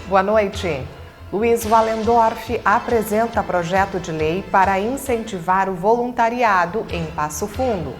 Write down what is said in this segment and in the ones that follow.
Boa noite. Luiz Wallendorf apresenta projeto de lei para incentivar o voluntariado em Passo Fundo.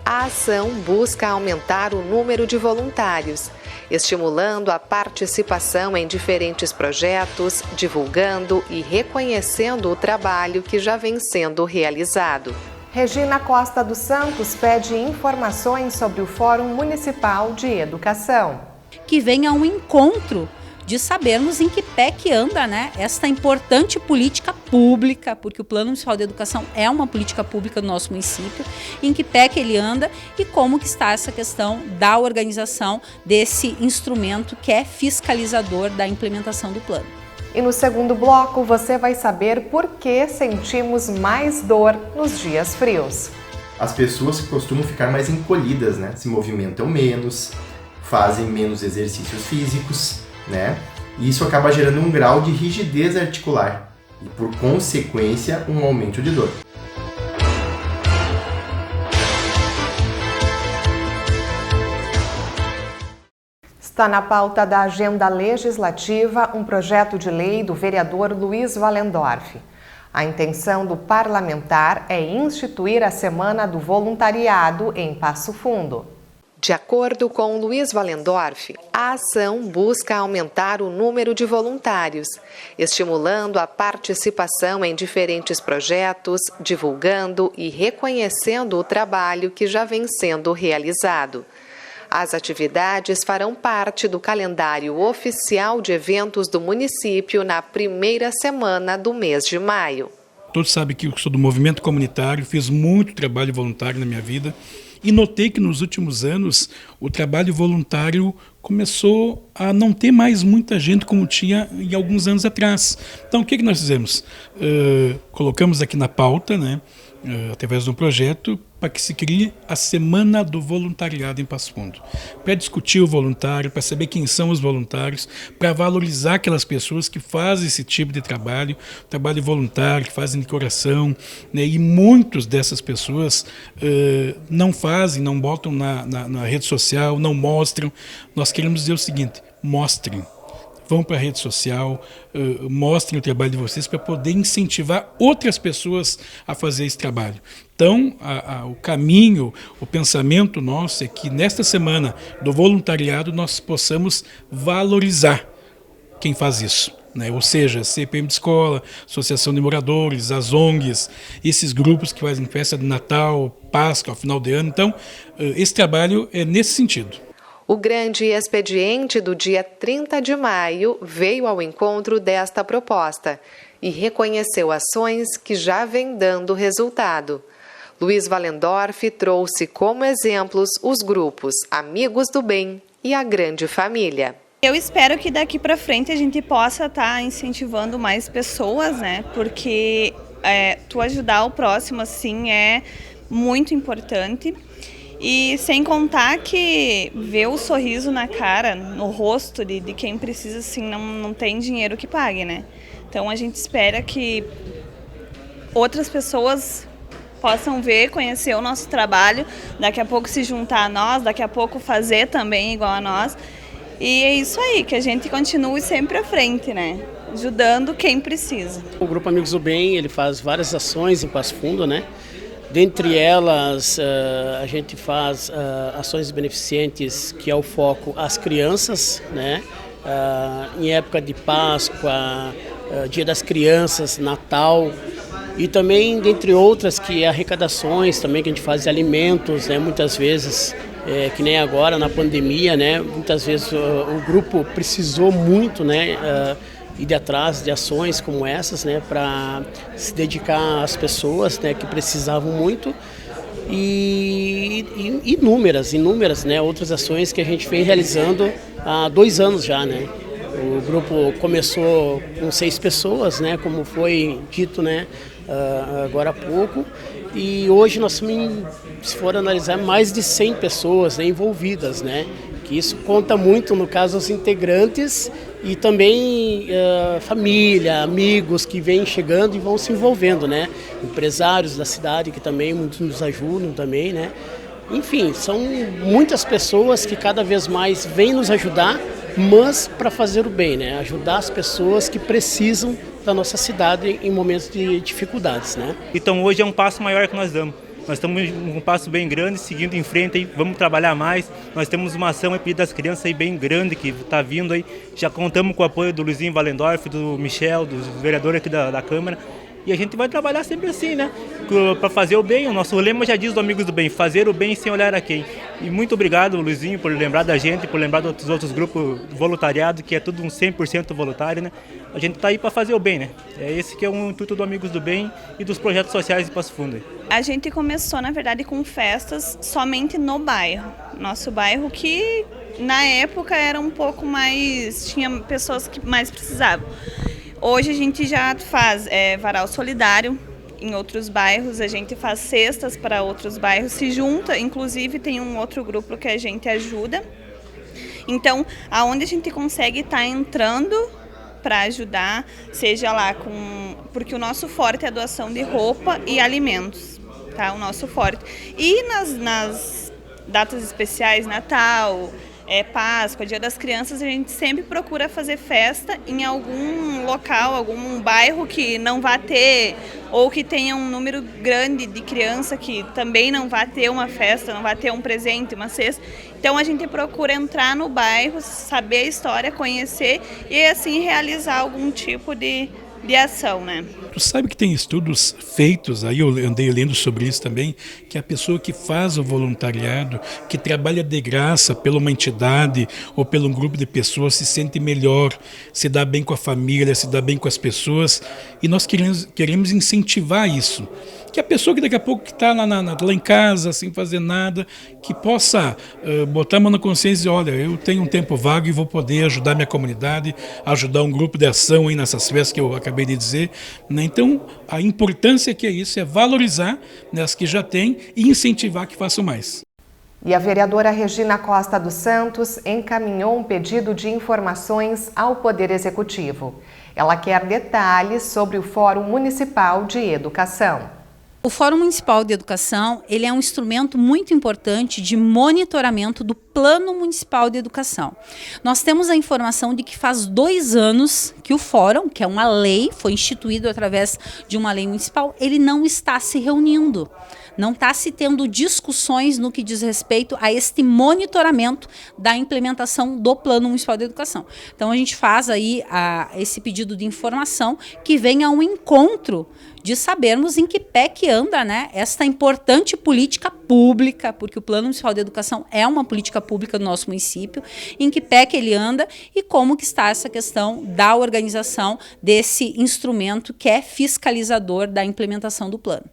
A ação busca aumentar o número de voluntários, estimulando a participação em diferentes projetos, divulgando e reconhecendo o trabalho que já vem sendo realizado. Regina Costa dos Santos pede informações sobre o Fórum Municipal de Educação. Que venha um encontro de sabermos em que pé que anda, esta importante política pública, porque o Plano Municipal de Educação é uma política pública do nosso município, em que pé que ele anda e como que está essa questão da organização desse instrumento que é fiscalizador da implementação do plano. E no segundo bloco você vai saber por que sentimos mais dor nos dias frios. As pessoas costumam ficar mais encolhidas, se movimentam menos, fazem menos exercícios físicos, E isso acaba gerando um grau de rigidez articular e, por consequência, um aumento de dor. Está na pauta da agenda legislativa um projeto de lei do vereador Luiz Wallendorf. A intenção do parlamentar é instituir a Semana do Voluntariado em Passo Fundo. De acordo com Luiz Wallendorf, a ação busca aumentar o número de voluntários, estimulando a participação em diferentes projetos, divulgando e reconhecendo o trabalho que já vem sendo realizado. As atividades farão parte do calendário oficial de eventos do município na primeira semana do mês de maio. Todos sabem que eu sou do movimento comunitário, fiz muito trabalho voluntário na minha vida. E notei que nos últimos anos o trabalho voluntário começou a não ter mais muita gente como tinha em alguns anos atrás. Então o que nós fizemos? Colocamos aqui na pauta, através de um projeto, para que se crie a Semana do Voluntariado em Passo Fundo. Para discutir o voluntário, para saber quem são os voluntários, para valorizar aquelas pessoas que fazem esse tipo de trabalho voluntário, que fazem de coração, e muitas dessas pessoas não fazem, não botam na rede social, não mostram. Nós queremos dizer o seguinte: mostrem. Vão para a rede social, mostrem o trabalho de vocês para poder incentivar outras pessoas a fazer esse trabalho. Então, o caminho, o pensamento nosso é que nesta semana do voluntariado nós possamos valorizar quem faz isso. Ou seja, CPM de escola, Associação de Moradores, as ONGs, esses grupos que fazem festa de Natal, Páscoa, final de ano. Então, esse trabalho é nesse sentido. O grande expediente do dia 30 de maio veio ao encontro desta proposta e reconheceu ações que já vêm dando resultado. Luiz Wallendorf trouxe como exemplos os grupos Amigos do Bem e a Grande Família. Eu espero que daqui para frente a gente possa estar incentivando mais pessoas, porque tu ajudar o próximo assim é muito importante. E sem contar que ver o sorriso na cara, no rosto de quem precisa, assim, não tem dinheiro que pague, Então a gente espera que outras pessoas possam ver, conhecer o nosso trabalho, daqui a pouco se juntar a nós, daqui a pouco fazer também igual a nós. E é isso aí, que a gente continue sempre à frente, Ajudando quem precisa. O Grupo Amigos do Bem, ele faz várias ações em Passo Fundo, Dentre elas, a gente faz ações beneficentes, que é o foco às crianças, em época de Páscoa, Dia das Crianças, Natal, e também, dentre outras, que arrecadações também que a gente faz de alimentos, muitas vezes, que nem agora na pandemia, muitas vezes o grupo precisou muito, ir atrás de ações como essas, para se dedicar às pessoas, que precisavam muito, e inúmeras, outras ações que a gente vem realizando há 2 anos já, O grupo começou com 6 pessoas, como foi dito, agora há pouco, e hoje nós temos, se for analisar, mais de 100 pessoas envolvidas, que isso conta muito, no caso, os integrantes e também família, amigos que vêm chegando e vão se envolvendo, Empresários da cidade que também muitos nos ajudam também, Enfim, são muitas pessoas que cada vez mais vêm nos ajudar mas para fazer o bem, né? Ajudar as pessoas que precisam da nossa cidade em momentos de dificuldades, né? Então hoje é um passo maior que nós damos. Nós estamos um passo bem grande, seguindo em frente, aí, vamos trabalhar mais. Nós temos uma ação aí das crianças aí bem grande que está vindo aí. Já contamos com o apoio do Luizinho Wallendorf, do Michel, dos vereadores aqui da Câmara. E a gente vai trabalhar sempre assim, né? Para fazer o bem. O nosso lema já diz do Amigos do Bem, fazer o bem sem olhar a quem. E muito obrigado, Luizinho, por lembrar da gente, por lembrar dos outros grupos voluntariado, que é tudo um 100% voluntário, né? A gente está aí para fazer o bem, né? É esse que é o intuito do Amigos do Bem e dos projetos sociais de Passo Fundo. A gente começou, na verdade, com festas somente no bairro. Nosso bairro que, na época, era um pouco mais... tinha pessoas que mais precisavam. Hoje a gente já faz varal solidário em outros bairros, a gente faz cestas para outros bairros, se junta, inclusive tem um outro grupo que a gente ajuda. Então, aonde a gente consegue estar entrando para ajudar, seja lá porque o nosso forte é a doação de roupa e alimentos, tá? O nosso forte. E nas datas especiais, Natal, Páscoa, Dia das Crianças, a gente sempre procura fazer festa em algum local, algum bairro que não vá ter, ou que tenha um número grande de criança que também não vá ter uma festa, não vá ter um presente, uma cesta. Então a gente procura entrar no bairro, saber a história, conhecer e assim realizar algum tipo de ação, né? Tu sabe que tem estudos feitos, aí eu andei lendo sobre isso também, que a pessoa que faz o voluntariado, que trabalha de graça pela uma entidade ou pelo um grupo de pessoas, se sente melhor, se dá bem com a família, se dá bem com as pessoas, e nós queremos incentivar isso. Que a pessoa que daqui a pouco está lá em casa, sem fazer nada, que possa botar a mão na consciência e dizer, olha, eu tenho um tempo vago e vou poder ajudar minha comunidade, ajudar um grupo de ação aí nessas festas que eu acabei de dizer. Né? Então, a importância que é isso, é valorizar, né, as que já têm e incentivar que façam mais. E a vereadora Regina Costa dos Santos encaminhou um pedido de informações ao Poder Executivo. Ela quer detalhes sobre o Fórum Municipal de Educação. O Fórum Municipal de Educação, ele é um instrumento muito importante de monitoramento do Plano Municipal de Educação. Nós temos a informação de que faz 2 anos que o Fórum, que é uma lei, foi instituído através de uma lei municipal, ele não está se reunindo. Não está se tendo discussões no que diz respeito a este monitoramento da implementação do Plano Municipal de Educação. Então a gente faz aí esse pedido de informação que venha ao encontro de sabermos em que pé que anda, né, esta importante política pública, porque o Plano Municipal de Educação é uma política pública do nosso município, em que pé que ele anda e como que está essa questão da organização desse instrumento que é fiscalizador da implementação do plano.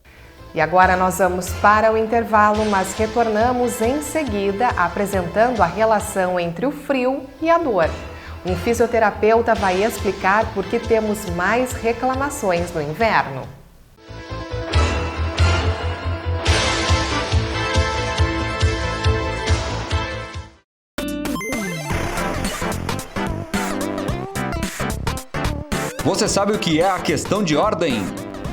E agora nós vamos para o intervalo, mas retornamos em seguida apresentando a relação entre o frio e a dor. Um fisioterapeuta vai explicar por que temos mais reclamações no inverno. Você sabe o que é a questão de ordem?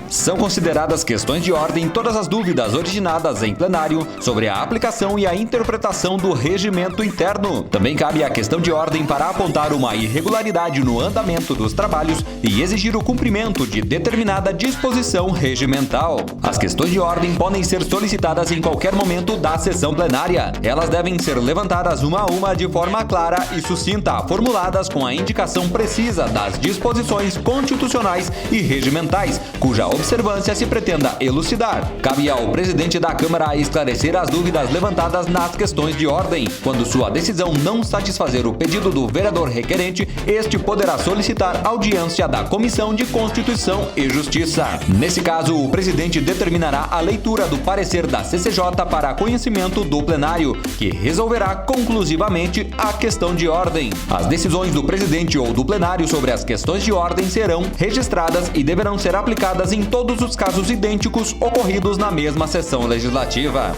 São consideradas questões de ordem todas as dúvidas originadas em plenário sobre a aplicação e a interpretação do regimento interno. Também cabe a questão de ordem para apontar uma irregularidade no andamento dos trabalhos e exigir o cumprimento de determinada disposição regimental. As questões de ordem podem ser solicitadas em qualquer momento da sessão plenária. Elas devem ser levantadas uma a uma de forma clara e sucinta, formuladas com a indicação precisa das disposições constitucionais e regimentais, cuja observância se pretenda elucidar. Cabe ao presidente da Câmara esclarecer as dúvidas levantadas nas questões de ordem. Quando sua decisão não satisfazer o pedido do vereador requerente, este poderá solicitar audiência da Comissão de Constituição e Justiça. Nesse caso, o presidente determinará a leitura do parecer da CCJ para conhecimento do plenário, que resolverá conclusivamente a questão de ordem. As decisões do presidente ou do plenário sobre as questões de ordem serão registradas e deverão ser aplicadas em todos os casos idênticos ocorridos na mesma sessão legislativa.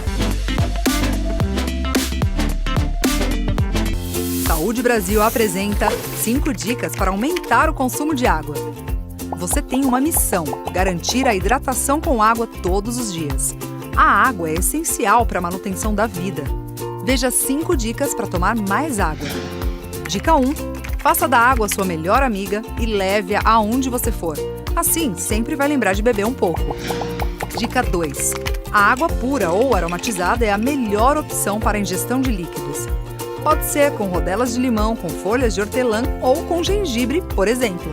Saúde Brasil apresenta 5 dicas para aumentar o consumo de água. Você tem uma missão: garantir a hidratação com água todos os dias. A água é essencial para a manutenção da vida. Veja 5 dicas para tomar mais água. Dica 1. Faça da água sua melhor amiga e leve-a aonde você for. Assim, sempre vai lembrar de beber um pouco. Dica 2. A água pura ou aromatizada é a melhor opção para a ingestão de líquidos. Pode ser com rodelas de limão, com folhas de hortelã ou com gengibre, por exemplo.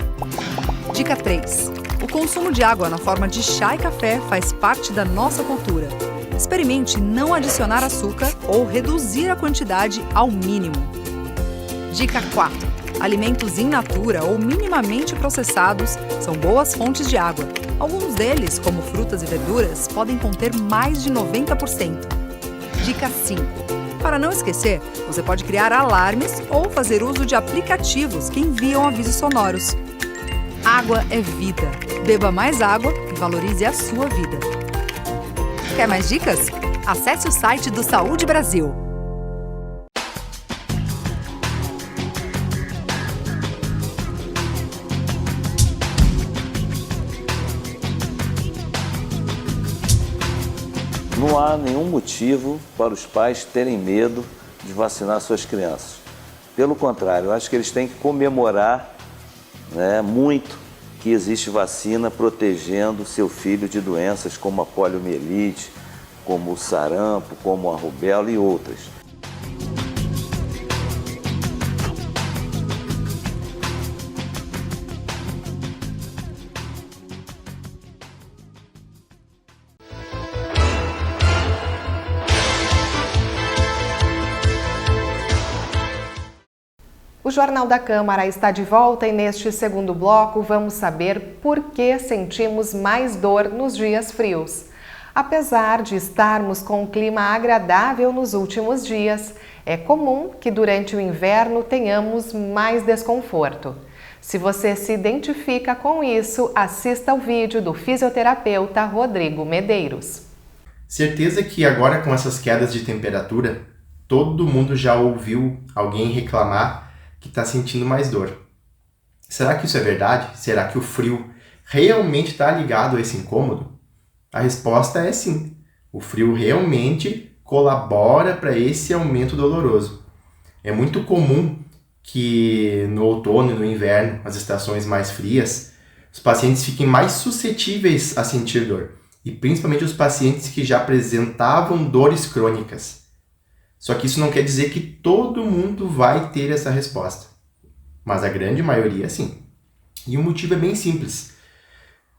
Dica 3. O consumo de água na forma de chá e café faz parte da nossa cultura. Experimente não adicionar açúcar ou reduzir a quantidade ao mínimo. Dica 4. Alimentos in natura ou minimamente processados são boas fontes de água. Alguns deles, como frutas e verduras, podem conter mais de 90%. Dica 5. Para não esquecer, você pode criar alarmes ou fazer uso de aplicativos que enviam avisos sonoros. Água é vida. Beba mais água e valorize a sua vida. Quer mais dicas? Acesse o site do Saúde Brasil. Não há nenhum motivo para os pais terem medo de vacinar suas crianças. Pelo contrário, eu acho que eles têm que comemorar, muito que existe vacina protegendo seu filho de doenças como a poliomielite, como o sarampo, como a rubéola e outras. O Jornal da Câmara está de volta e neste segundo bloco vamos saber por que sentimos mais dor nos dias frios. Apesar de estarmos com um clima agradável nos últimos dias, é comum que durante o inverno tenhamos mais desconforto. Se você se identifica com isso, assista ao vídeo do fisioterapeuta Rodrigo Medeiros. Certeza que agora com essas quedas de temperatura, todo mundo já ouviu alguém reclamar que está sentindo mais dor. Será que isso é verdade? Será que o frio realmente está ligado a esse incômodo? A resposta é sim. O frio realmente colabora para esse aumento doloroso. É muito comum que no outono e no inverno, as estações mais frias, os pacientes fiquem mais suscetíveis a sentir dor. E principalmente os pacientes que já apresentavam dores crônicas. Só que isso não quer dizer que todo mundo vai ter essa resposta. Mas a grande maioria sim. E o motivo é bem simples.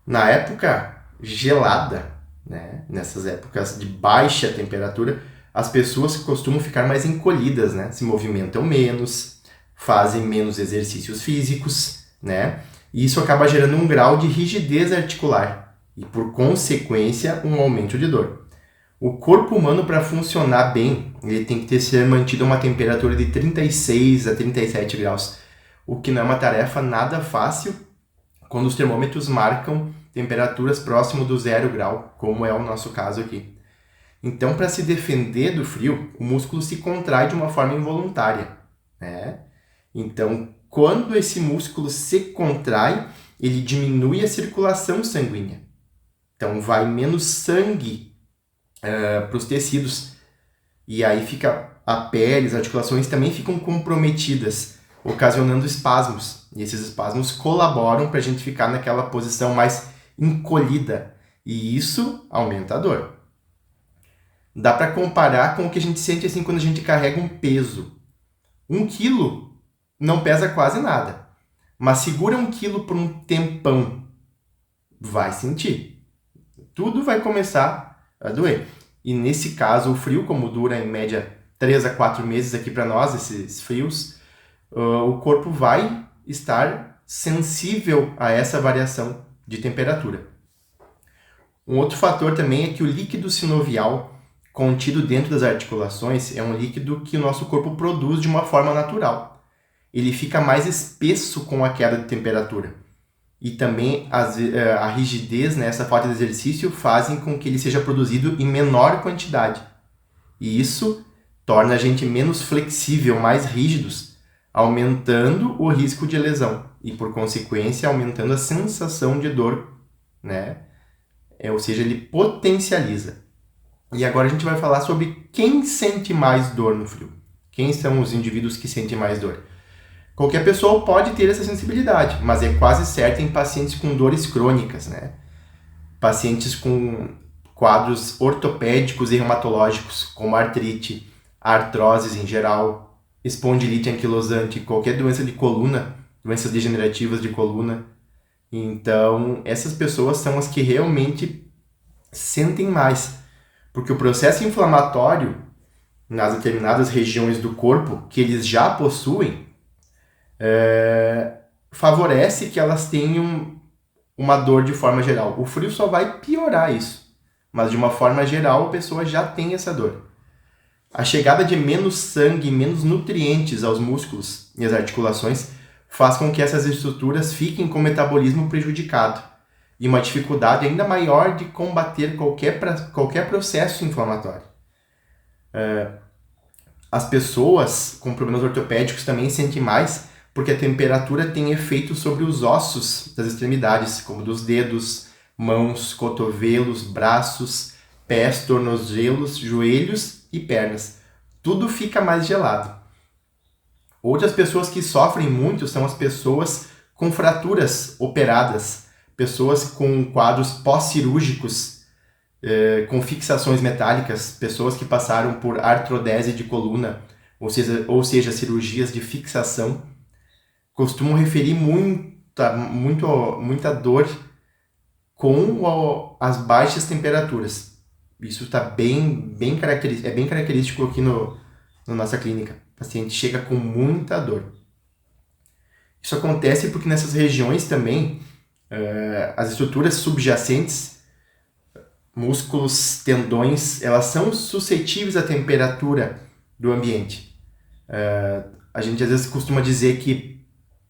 Na época gelada, nessas épocas de baixa temperatura, as pessoas costumam ficar mais encolhidas, se movimentam menos, fazem menos exercícios físicos, e isso acaba gerando um grau de rigidez articular e, por consequência, um aumento de dor. O corpo humano, para funcionar bem, ele tem que ser mantido a uma temperatura de 36 a 37 graus, o que não é uma tarefa nada fácil quando os termômetros marcam temperaturas próximo do 0 grau, como é o nosso caso aqui. Então, para se defender do frio, o músculo se contrai de uma forma involuntária. Então, quando esse músculo se contrai, ele diminui a circulação sanguínea. Então, vai menos sangue para os tecidos. E aí a pele, as articulações também ficam comprometidas, ocasionando espasmos. E esses espasmos colaboram para a gente ficar naquela posição mais encolhida. E isso aumenta a dor. Dá para comparar com o que a gente sente assim quando a gente carrega um peso. 1 quilo não pesa quase nada. Mas segura 1 quilo por um tempão. Vai sentir. Tudo vai começar a doer. E nesse caso, o frio, como dura em média 3 a 4 meses aqui para nós, esses frios, o corpo vai estar sensível a essa variação de temperatura. Um outro fator também é que o líquido sinovial contido dentro das articulações é um líquido que o nosso corpo produz de uma forma natural. Ele fica mais espesso com a queda de temperatura. E também a rigidez, essa falta de exercício, fazem com que ele seja produzido em menor quantidade. E isso torna a gente menos flexível, mais rígidos, aumentando o risco de lesão. E, por consequência, aumentando a sensação de dor, ou seja, ele potencializa. E agora a gente vai falar sobre quem sente mais dor no frio. Quem são os indivíduos que sentem mais dor? Qualquer pessoa pode ter essa sensibilidade, mas é quase certo em pacientes com dores crônicas, né? Pacientes com quadros ortopédicos e reumatológicos, como artrite, artroses em geral, espondilite anquilosante, qualquer doença de coluna, doenças degenerativas de coluna. Então, essas pessoas são as que realmente sentem mais, porque o processo inflamatório nas determinadas regiões do corpo que eles já possuem favorece que elas tenham uma dor de forma geral. O frio só vai piorar isso, mas de uma forma geral a pessoa já tem essa dor. A chegada de menos sangue e menos nutrientes aos músculos e às articulações faz com que essas estruturas fiquem com o metabolismo prejudicado e uma dificuldade ainda maior de combater qualquer processo inflamatório. As pessoas com problemas ortopédicos também sentem mais, porque a temperatura tem efeito sobre os ossos das extremidades, como dos dedos, mãos, cotovelos, braços, pés, tornozelos, joelhos e pernas. Tudo fica mais gelado. Outras pessoas que sofrem muito são as pessoas com fraturas operadas, pessoas com quadros pós-cirúrgicos, com fixações metálicas, pessoas que passaram por artrodese de coluna, ou seja, cirurgias de fixação, costumam referir muita dor com as baixas temperaturas. Isso está bem característico aqui na nossa clínica. O paciente chega com muita dor. Isso acontece porque nessas regiões também as estruturas subjacentes, músculos, tendões, elas são suscetíveis à temperatura do ambiente. A gente às vezes costuma dizer que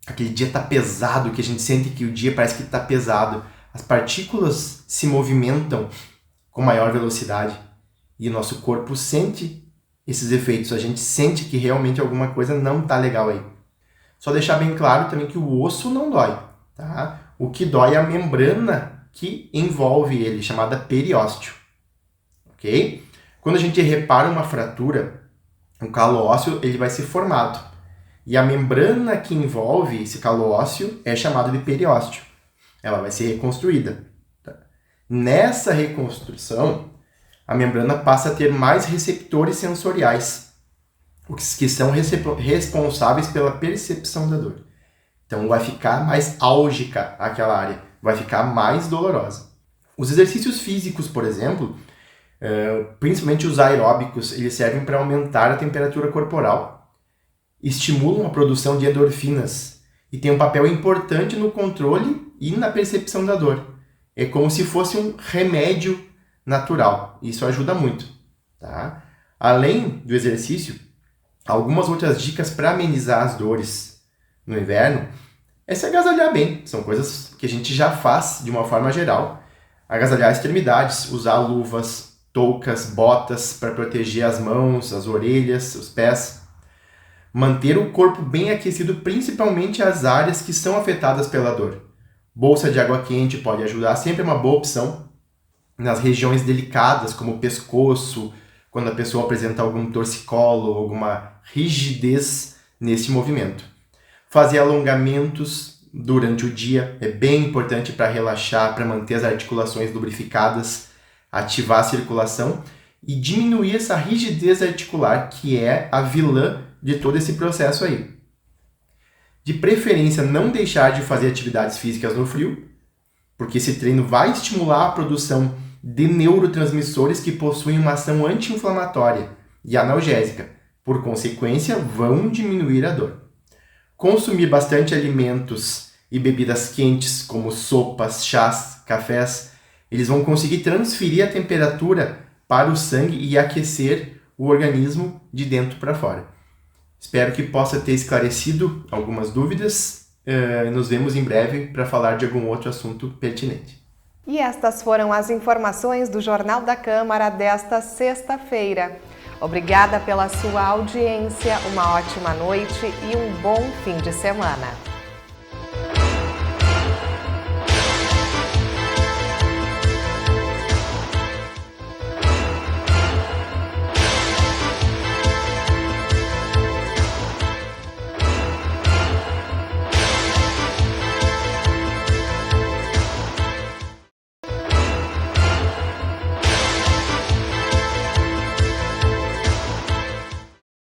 aquele dia está pesado, que a gente sente que o dia parece que está pesado. As partículas se movimentam com maior velocidade e o nosso corpo sente esses efeitos. A gente sente que realmente alguma coisa não está legal aí. Só deixar bem claro também que o osso não dói, tá? O que dói é a membrana que envolve ele, chamada periósteo, ok? Quando a gente repara uma fratura, um calo ósseo, ele vai ser formado. E a membrana que envolve esse calo ósseo é chamada de periósteo. Ela vai ser reconstruída. Nessa reconstrução, a membrana passa a ter mais receptores sensoriais, que são responsáveis pela percepção da dor. Então vai ficar mais álgica aquela área, vai ficar mais dolorosa. Os exercícios físicos, por exemplo, principalmente os aeróbicos, eles servem para aumentar a temperatura corporal, estimulam a produção de endorfinas e têm um papel importante no controle e na percepção da dor. É como se fosse um remédio natural. Isso ajuda muito, tá? Além do exercício, algumas outras dicas para amenizar as dores no inverno é se agasalhar bem. São coisas que a gente já faz de uma forma geral. Agasalhar extremidades, usar luvas, toucas, botas para proteger as mãos, as orelhas, os pés. Manter o corpo bem aquecido, principalmente as áreas que são afetadas pela dor. Bolsa de água quente pode ajudar, sempre é uma boa opção. Nas regiões delicadas, como o pescoço, quando a pessoa apresenta algum torcicolo, alguma rigidez nesse movimento. Fazer alongamentos durante o dia é bem importante para relaxar, para manter as articulações lubrificadas, ativar a circulação e diminuir essa rigidez articular, que é a vilã de todo esse processo aí. De preferência, não deixar de fazer atividades físicas no frio, porque esse treino vai estimular a produção de neurotransmissores que possuem uma ação anti-inflamatória e analgésica. Por consequência, vão diminuir a dor. Consumir bastante alimentos e bebidas quentes, como sopas, chás, cafés, eles vão conseguir transferir a temperatura para o sangue e aquecer o organismo de dentro para fora. Espero que possa ter esclarecido algumas dúvidas. Nos vemos em breve para falar de algum outro assunto pertinente. E estas foram as informações do Jornal da Câmara desta sexta-feira. Obrigada pela sua audiência, uma ótima noite e um bom fim de semana.